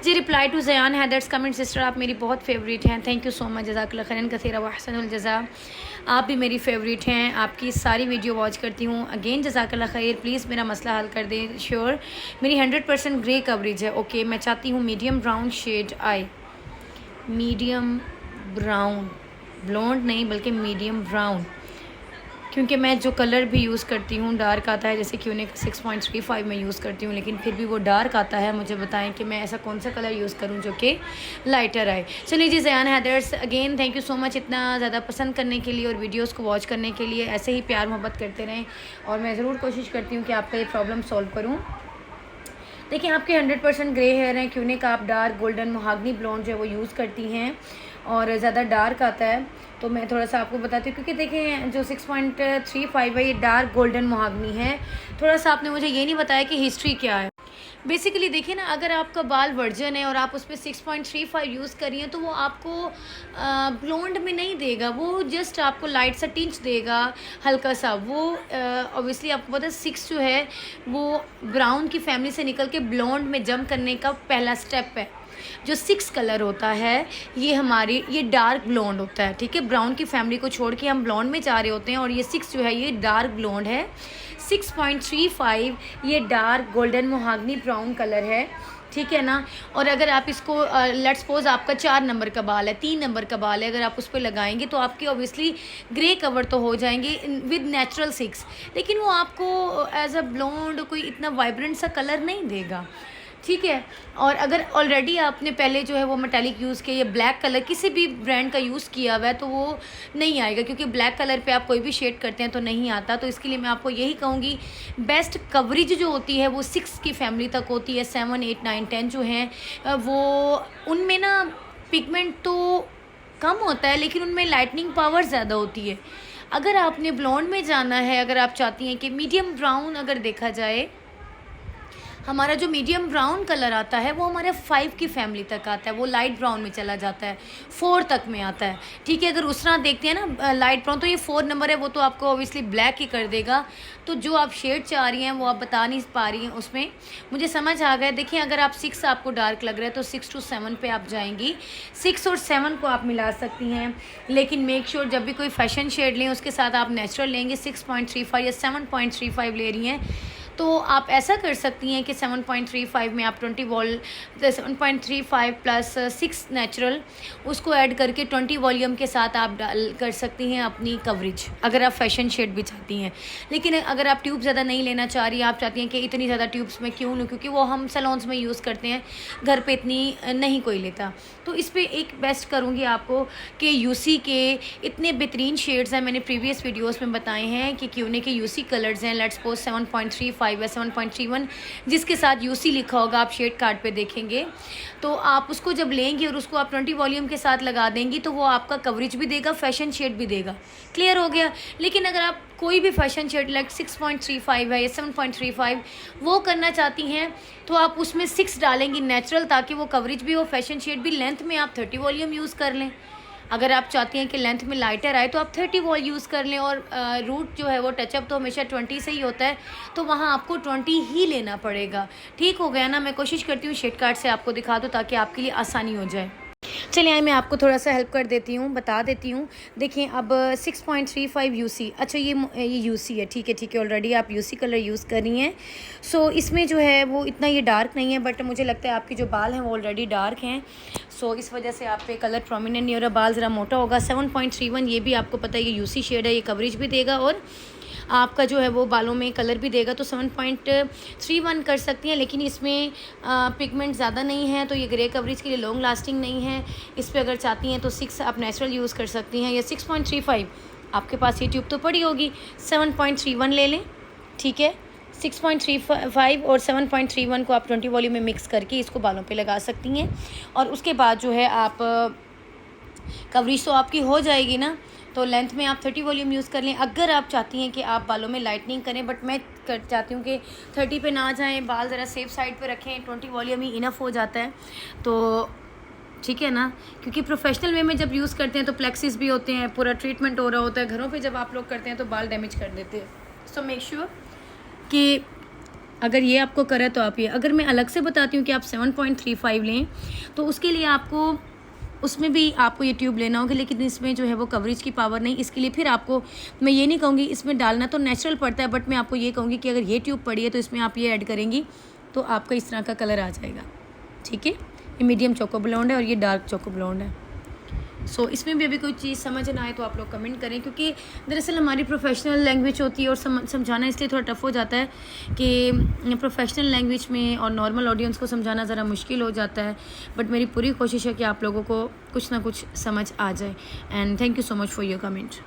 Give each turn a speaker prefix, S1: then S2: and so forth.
S1: Ji reply to Zayan Haider's comment, sister आप मेरी बहुत फेवरेट हैं, थैंक यू सो मच, जज़ाकल्लाह खैरन कसीरा व अहसनुल जज़ा। आप भी मेरी फेवरेट हैं, आपकी सारी वीडियो वॉच करती हूँ। अगेन जज़ाकल्लाह खैर, प्लीज़ मेरा मसला हल कर दें। श्योर, मेरी 100% ग्रे कवरेज है। ओके, मैं चाहती हूँ मीडियम ब्राउन शेड आए, मीडियम ब्राउन, ब्लॉन्ड नहीं बल्कि मीडियम ब्राउन, क्योंकि मैं जो कलर भी यूज़ करती हूँ डार्क आता है। जैसे क्यों ने 6.35 में यूज़ करती हूँ, लेकिन फिर भी वो डार्क आता है। मुझे बताएं कि मैं ऐसा कौन सा कलर यूज़ करूँ जो कि लाइटर आए। चलिए जी, Zayan Haider's again thank you so much इतना ज़्यादा पसंद करने के लिए और वीडियोज़ को वॉच करने के लिए। ऐसे ही प्यार मोहब्बत करते रहें और मैं ज़रूर कोशिश करती हूँ कि आपका ये प्रॉब्लम सॉल्व करूँ। देखिए, आपके 100% ग्रे हेयर हैं, क्यों का आप डार्क गोल्डन मोहागनी ब्लॉन्ड जो है वो यूज़ करती हैं और ज़्यादा डार्क आता है। तो मैं थोड़ा सा आपको बताती हूँ, क्योंकि देखें जो 6.35 है ये डार्क गोल्डन मोहागनी है। थोड़ा सा आपने मुझे ये नहीं बताया कि हिस्ट्री क्या है। बेसिकली देखिए ना, अगर आपका बाल वर्जन है और आप उस पर 6.35 यूज़ करिए तो वो आपको ब्लोंड में नहीं देगा, वो जस्ट आपको लाइट सा टिंच देगा हल्का सा। वो ऑब्वियसली आपको पता है 6 जो है वो ब्राउन की फैमिली से निकल के ब्लोंड में जंप करने का पहला स्टेप है। जो 6 कलर होता है ये डार्क ब्लोंड होता है, ठीक है। ब्राउन की फैमिली को छोड़ के हम ब्लोंड में जा रहे होते हैं और ये 6 जो है ये डार्क ब्लोंड है। 6.35 ये डार्क गोल्डन मोहागनी ब्राउन कलर है, ठीक है ना। और अगर आप इसको लेट्स सपोज आपका 4 नंबर का बाल है, 3 नंबर का बाल है, अगर आप उस पर लगाएंगे तो आपके ऑब्वियसली ग्रे कवर तो हो जाएंगे विद नेचुरल 6, लेकिन वो आपको एज अ ब्लोंड कोई इतना वाइब्रेंट सा कलर नहीं देगा, ठीक है। और अगर ऑलरेडी आपने पहले जो है वो मेटालिक यूज़ किया या ब्लैक कलर किसी भी ब्रांड का यूज़ किया हुआ है तो वो नहीं आएगा, क्योंकि ब्लैक कलर पे आप कोई भी शेड करते हैं तो नहीं आता। तो इसके लिए मैं आपको यही कहूँगी, बेस्ट कवरेज जो होती है वो 6 की फैमिली तक होती है। 7, 8, 9, 10 जो हैं वो उनमें ना पिगमेंट तो कम होता है लेकिन उनमें लाइटनिंग पावर ज़्यादा होती है। अगर आपने ब्लॉन्ड में जाना है, अगर आप चाहती हैं कि मीडियम ब्राउन, अगर देखा जाए हमारा जो मीडियम ब्राउन कलर आता है वो हमारे 5 की फैमिली तक आता है, वो लाइट ब्राउन में चला जाता है, 4 तक में आता है, ठीक है। अगर उस तरह देखते हैं ना लाइट ब्राउन, तो ये 4 नंबर है, वो तो आपको ऑब्वियसली ब्लैक ही कर देगा। तो जो आप शेड चाह रही हैं वो आप बता नहीं पा रही हैं, उसमें मुझे समझ आ गया। देखिए, अगर आप 6 आपको डार्क लग रहा है तो 6 to 7 पे आप जाएंगी। 6 और 7 को आप मिला सकती हैं, लेकिन मेक श्योर जब भी कोई फैशन शेड लें उसके साथ आप नेचुरल लेंगे। 6.35 या 7.35 ले रही हैं तो आप ऐसा कर सकती हैं कि 7.35 में आप 20 वॉल 7.35 प्लस 6 नेचुरल उसको ऐड करके 20 वॉल्यूम के साथ आप डाल कर सकती हैं अपनी कवरेज, अगर आप फैशन शेड भी चाहती हैं। लेकिन अगर आप ट्यूब ज़्यादा नहीं लेना चाह रही, आप चाहती हैं कि इतनी ज़्यादा ट्यूब्स में क्यों लूँ, क्योंकि वो हम सैलून्स में यूज़ करते हैं, घर पे इतनी नहीं कोई लेता। तो इस पर एक बेस्ट करूँगी आपको कि यूसी के इतने बेहतरीन शेड्स हैं, मैंने प्रीवियस वीडियोस में बताए हैं कि क्यों के यूसी कलर्स हैं। लेट्स सपोज 7.35 या 7.31 जिसके साथ यूसी लिखा होगा, आप शेड कार्ड पे देखेंगे। तो आप उसको जब लेंगी और उसको आप 20 वॉल्यूम के साथ लगा देंगी तो वो आपका कवरेज भी देगा, फैशन शेड भी देगा। क्लियर हो गया। लेकिन अगर आप कोई भी फैशन शेड लाइक 6.35 है या 7.35 वो करना चाहती हैं तो आप उसमें 6 डालेंगी नेचुरल, ताकि वो कवरेज भी हो, फैशन शेड भी। लेंथ में आप 30 वॉल्यूम यूज़ कर लें। अगर आप चाहती हैं कि लेंथ में लाइटर आए तो आप 30 वॉल यूज़ कर लें। और रूट जो है वो टचअप तो हमेशा 20 से ही होता है, तो वहाँ आपको 20 ही लेना पड़ेगा। ठीक हो गया ना। मैं कोशिश करती हूँ शेड कार्ड से आपको दिखा दूँ ताकि आपके लिए आसानी हो जाए। चलिए मैं आपको थोड़ा सा हेल्प कर देती हूँ, बता देती हूँ। देखिए, अब 6.35 यूसी, अच्छा ये यूसी है, ठीक है। ऑलरेडी आप यूसी कलर यूज़ कर रही हैं। सो इसमें जो है वो इतना ये डार्क नहीं है, बट मुझे लगता है आपके जो बाल हैं वो ऑलरेडी डार्क हैं। सो इस वजह से आप पे कलर प्रोमिनेंट नहीं हो रहा, बाल ज़रा मोटा होगा। 7.31 ये भी आपको पता है ये यूसी शेड है, ये कवरेज भी देगा और आपका जो है वो बालों में कलर भी देगा। तो 7.31 कर सकती हैं, लेकिन इसमें पिगमेंट ज़्यादा नहीं है तो ये ग्रे कवरेज के लिए लॉन्ग लास्टिंग नहीं है। इस पर अगर चाहती हैं तो 6 आप नेचुरल यूज़ कर सकती हैं, या 6.35 आपके पास ये ट्यूब तो पड़ी होगी, 7.31 ले लें, ठीक है। 6.35 और 7.31 को आप 20 वॉल्यूम में मिक्स करके इसको बालों पे लगा सकती हैं। और उसके बाद जो है आप कवरेज तो आपकी हो जाएगी ना, तो लेंथ में आप 30 वॉल्यूम यूज़ कर लें। अगर आप चाहती हैं कि आप बालों में लाइटनिंग करें, बट मैं चाहती हूँ कि 30 पे ना जाएं, बाल ज़रा सेफ साइड पे रखें, 20 वॉल्यूम ही इनफ हो जाता है, तो ठीक है ना। क्योंकि प्रोफेशनल वे में जब यूज़ करते हैं तो प्लेक्सिस भी होते हैं, पूरा ट्रीटमेंट हो रहा होता है। घरों पे जब आप लोग करते हैं तो बाल डैमेज कर देते हैं। सो मेक श्योर कि अगर ये आपको करे तो आप ये, अगर मैं अलग से बताती हूँ कि आप 7.35 लें तो उसके लिए आपको, उसमें भी आपको ये ट्यूब लेना होगा, लेकिन इसमें जो है वो कवरेज की पावर नहीं। इसके लिए फिर आपको, मैं ये नहीं कहूँगी इसमें डालना तो नेचुरल पड़ता है, बट मैं आपको ये कहूँगी कि अगर ये ट्यूब पड़ी है तो इसमें आप ये ऐड करेंगी तो आपका इस तरह का कलर आ जाएगा। ठीक है, ये मीडियम चोको ब्लॉन्ड है और ये डार्क चोको ब्लॉन्ड है। सो इसमें भी अभी कोई चीज़ समझ ना आए तो आप लोग कमेंट करें, क्योंकि दरअसल हमारी प्रोफेशनल लैंग्वेज होती है और समझाना इसलिए थोड़ा टफ हो जाता है कि प्रोफेशनल लैंग्वेज में और नॉर्मल ऑडियंस को समझाना ज़रा मुश्किल हो जाता है। बट मेरी पूरी कोशिश है कि आप लोगों को कुछ ना कुछ समझ आ जाए। And thank you so much for your comment.